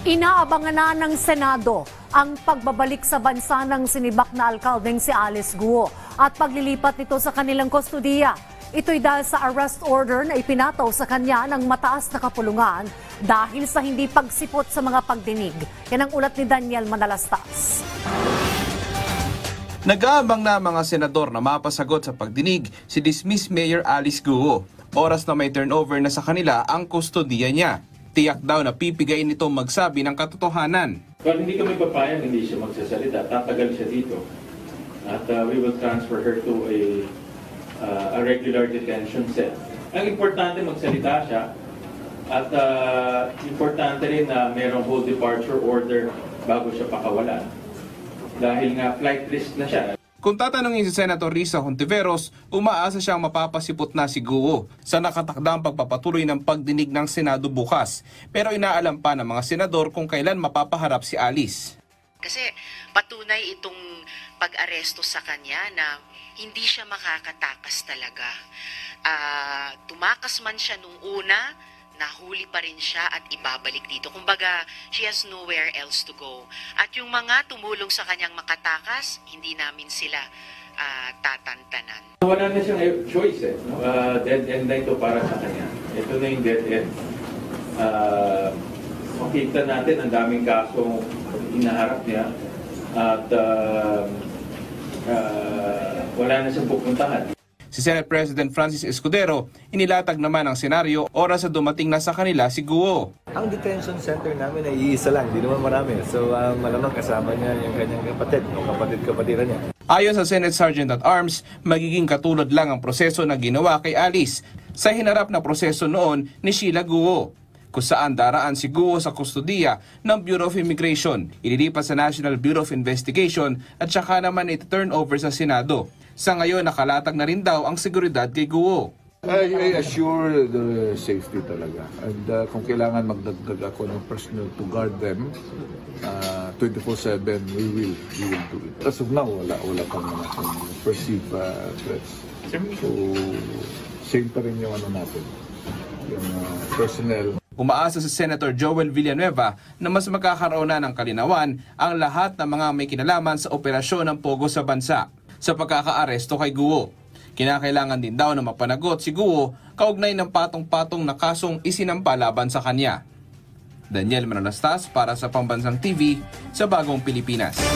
Inaabangan na ng Senado ang pagbabalik sa bansa ng sinibak na alkaldeng si Alice Guo at paglilipat nito sa kanilang kustudiya. Ito'y dahil sa arrest order na ipinataw sa kanya ng mataas na kapulungan dahil sa hindi pagsipot sa mga pagdinig. Yan ang ulat ni Daniel Manalastas. Nag-aabang na mga senador na mapasagot sa pagdinig si dismissed Mayor Alice Guo. Oras na may turnover na sa kanila ang kustudiya niya. Tiyak daw na pipigayin nito magsabi ng katotohanan. Well, hindi kami papayag, hindi siya magsasalita. Tatagal siya dito. At we will transfer her to a regular detention cell. Ang importante magsalita siya. At importante rin na mayroong whole departure order bago siya pakawalan. Dahil nga flight risk na siya. Kung tatanungin si Senator Risa Hontiveros, umaasa siyang mapapasipot na si Guo sa nakatakdang pagpapatuloy ng pagdinig ng Senado bukas. Pero inaalam pa ng mga senador kung kailan mapapaharap si Alice. Kasi patunay itong pag-aresto sa kanya na hindi siya makakatakas talaga. Tumakas man siya nung una, nahuli pa rin siya at ibabalik dito. Kumbaga, she has nowhere else to go. At yung mga tumulong sa kanyang makatakas, hindi namin sila tatantanan. Wala na siyang choice no? Dead end na ito para sa kanya. Ito na yung dead end. Makita natin ang daming kasong inaharap niya at wala na siyang pupuntahan. Si Senate President Francis Escudero, inilatag naman ang senaryo oras na dumating na sa kanila si Guo. Ang detention center namin ay iisa lang, hindi naman marami. So malamang kasama niya yung kanyang kapatid o kapatid-kapatiran niya. Ayon sa Senate Sergeant at Arms, magiging katulad lang ang proseso na ginawa kay Alice sa hinarap na proseso noon ni Sheila Guo, kung saan daraan si Guo sa kustudiya ng Bureau of Immigration, ililipat sa National Bureau of Investigation at saka naman iti-turn over sa Senado. Sa ngayon, nakalatag na rin daw ang seguridad kay Guo. I assure the safety talaga. And kung kailangan magdagdag ako ng personnel to guard them, 24/7, we will do it. As of now, wala pang mga perceived threats. So, same pa rin yung natin, yung personnel. Umaasa si Senator Joel Villanueva na mas magkakaroon na ng kalinawan ang lahat ng mga may kinalaman sa operasyon ng Pogo sa bansa sa pagkakaaresto kay Guo. Kinakailangan din daw na mapanagot si Guo kaugnay ng patong-patong na kasong isinampa laban sa kanya. Daniel Manalastas para sa Pambansang TV sa Bagong Pilipinas.